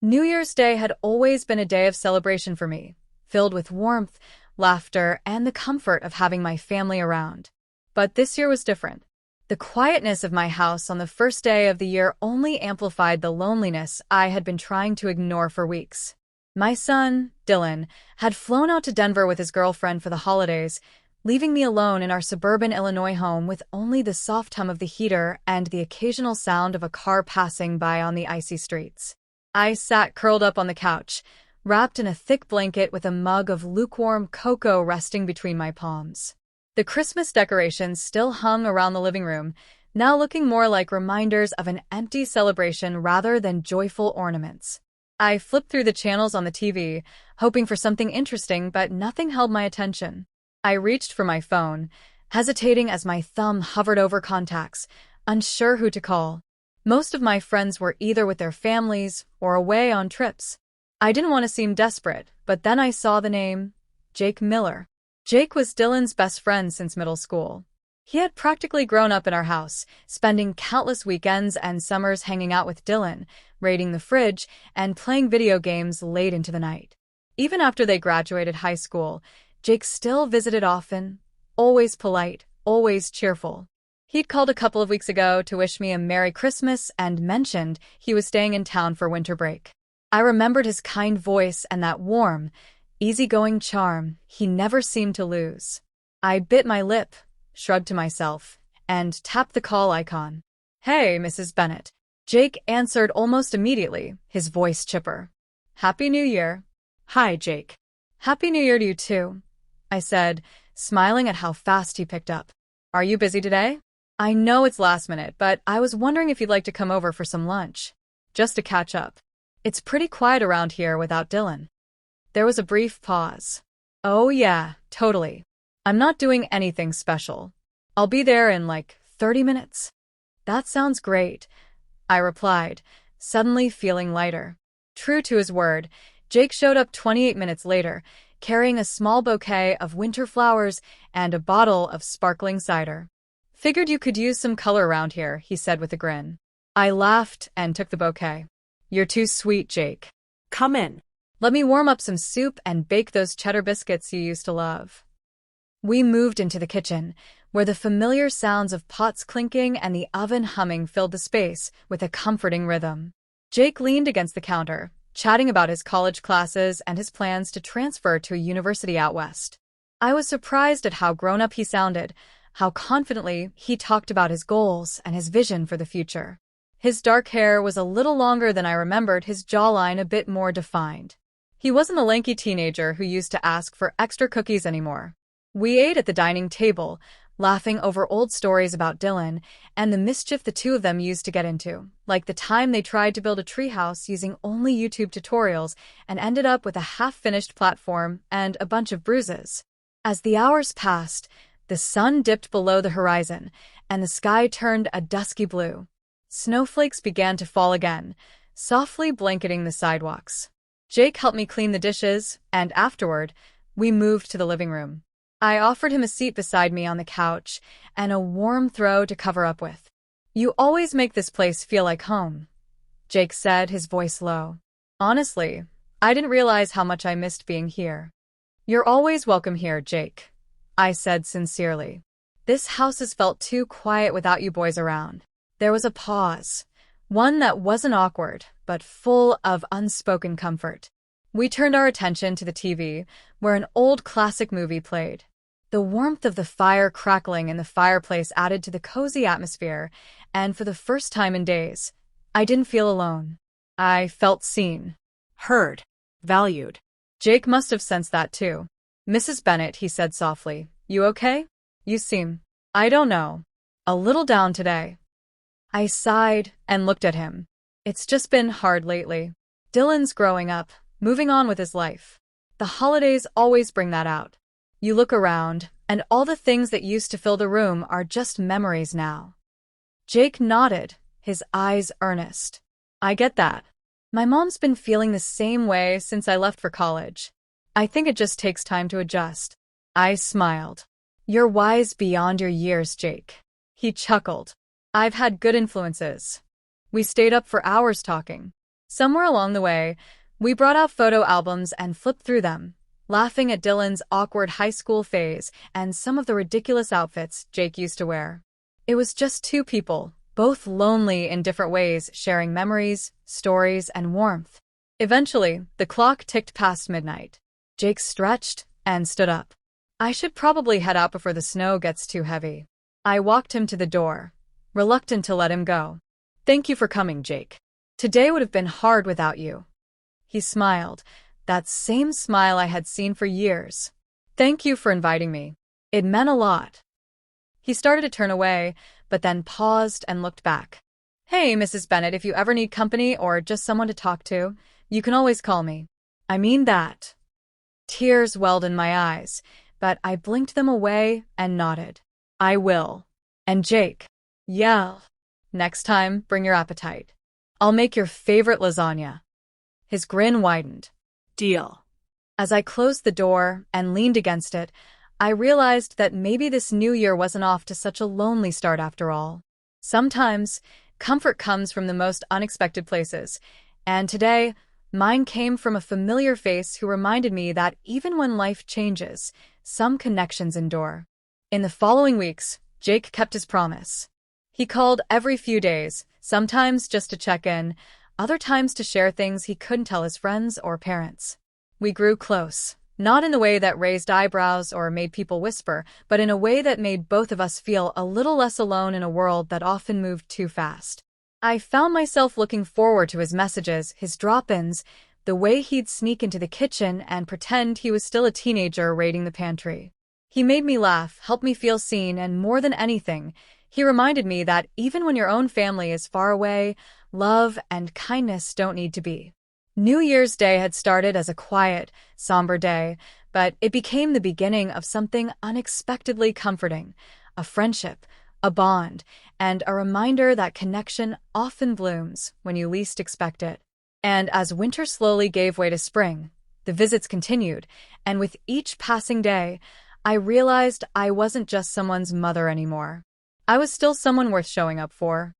New Year's Day had always been a day of celebration for me, filled with warmth, laughter, and the comfort of having my family around. But this year was different. The quietness of my house on the first day of the year only amplified the loneliness I had been trying to ignore for weeks. My son, Dylan, had flown out to Denver with his girlfriend for the holidays, leaving me alone in our suburban Illinois home with only the soft hum of the heater and the occasional sound of a car passing by on the icy streets. I sat curled up on the couch, wrapped in a thick blanket with a mug of lukewarm cocoa resting between my palms. The Christmas decorations still hung around the living room, now looking more like reminders of an empty celebration rather than joyful ornaments. I flipped through the channels on the TV, hoping for something interesting, but nothing held my attention. I reached for my phone, hesitating as my thumb hovered over contacts, unsure who to call. Most of my friends were either with their families or away on trips. I didn't want to seem desperate, but then I saw the name, Jake Miller. Jake was Dylan's best friend since middle school. He had practically grown up in our house, spending countless weekends and summers hanging out with Dylan, raiding the fridge, and playing video games late into the night. Even after they graduated high school, Jake still visited often, always polite, always cheerful. He'd called a couple of weeks ago to wish me a Merry Christmas and mentioned he was staying in town for winter break. I remembered his kind voice and that warm, easygoing charm he never seemed to lose. I bit my lip, shrugged to myself, and tapped the call icon. "Hey, Mrs. Bennett." Jake answered almost immediately, his voice chipper. "Happy New Year." "Hi, Jake." "Happy New Year to you too," I said, smiling at how fast he picked up. "Are you busy today?" "I know it's last minute, but I was wondering if you'd like to come over for some lunch. Just to catch up. It's pretty quiet around here without Dylan." There was a brief pause. "Oh yeah, totally. I'm not doing anything special. I'll be there in like 30 minutes. "That sounds great," I replied, suddenly feeling lighter. True to his word, Jake showed up 28 minutes later, carrying a small bouquet of winter flowers and a bottle of sparkling cider. "Figured you could use some color around here," he said with a grin. I laughed and took the bouquet. "You're too sweet, Jake. Come in. Let me warm up some soup and bake those cheddar biscuits you used to love." We moved into the kitchen, where the familiar sounds of pots clinking and the oven humming filled the space with a comforting rhythm. Jake leaned against the counter, chatting about his college classes and his plans to transfer to a university out west. I was surprised at how grown-up he sounded, how confidently he talked about his goals and his vision for the future. His dark hair was a little longer than I remembered, his jawline a bit more defined. He wasn't the lanky teenager who used to ask for extra cookies anymore. We ate at the dining table, laughing over old stories about Dylan and the mischief the two of them used to get into, like the time they tried to build a treehouse using only YouTube tutorials and ended up with a half-finished platform and a bunch of bruises. As the hours passed, the sun dipped below the horizon, and the sky turned a dusky blue. Snowflakes began to fall again, softly blanketing the sidewalks. Jake helped me clean the dishes, and afterward, we moved to the living room. I offered him a seat beside me on the couch and a warm throw to cover up with. "You always make this place feel like home," Jake said, his voice low. "Honestly, I didn't realize how much I missed being here." "You're always welcome here, Jake," I said sincerely. "This house has felt too quiet without you boys around." There was a pause, one that wasn't awkward, but full of unspoken comfort. We turned our attention to the TV, where an old classic movie played. The warmth of the fire crackling in the fireplace added to the cozy atmosphere, and for the first time in days, I didn't feel alone. I felt seen, Heard. Valued. Jake must have sensed that too. "Mrs. Bennett," he said softly, "you okay? You seem, I don't know, a little down today." I sighed and looked at him. "It's just been hard lately. Dylan's growing up, moving on with his life. The holidays always bring that out. You look around, and all the things that used to fill the room are just memories now." Jake nodded, his eyes earnest. "I get that. My mom's been feeling the same way since I left for college. I think it just takes time to adjust." I smiled. "You're wise beyond your years, Jake." He chuckled. "I've had good influences." We stayed up for hours talking. Somewhere along the way, we brought out photo albums and flipped through them, laughing at Dylan's awkward high school phase and some of the ridiculous outfits Jake used to wear. It was just two people, both lonely in different ways, sharing memories, stories, and warmth. Eventually, the clock ticked past midnight. Jake stretched and stood up. I should probably head out before the snow gets too heavy. I walked him to the door, reluctant to let him go. Thank you for coming, Jake. Today would have been hard without you. He smiled, that same smile I had seen for years. Thank you for inviting me. It meant a lot. He started to turn away, but then paused and looked back. Hey, Mrs. Bennett, if you ever need company or just someone to talk to, you can always call me. I mean that. Tears welled in my eyes, but I blinked them away and nodded. I will. And Jake, yeah. Next time, bring your appetite. I'll make your favorite lasagna. His grin widened. Deal. As I closed the door and leaned against it, I realized that maybe this new year wasn't off to such a lonely start after all. Sometimes, comfort comes from the most unexpected places, and today, mine came from a familiar face who reminded me that even when life changes, some connections endure. In the following weeks, Jake kept his promise. He called every few days, sometimes just to check in, other times to share things he couldn't tell his friends or parents. We grew close, not in the way that raised eyebrows or made people whisper, but in a way that made both of us feel a little less alone in a world that often moved too fast. I found myself looking forward to his messages, his drop-ins, the way he'd sneak into the kitchen and pretend he was still a teenager raiding the pantry. He made me laugh, helped me feel seen, and more than anything, he reminded me that even when your own family is far away, love and kindness don't need to be. New Year's Day had started as a quiet, somber day, but it became the beginning of something unexpectedly comforting, a friendship, a bond, and a reminder that connection often blooms when you least expect it. And as winter slowly gave way to spring, the visits continued, and with each passing day, I realized I wasn't just someone's mother anymore. I was still someone worth showing up for.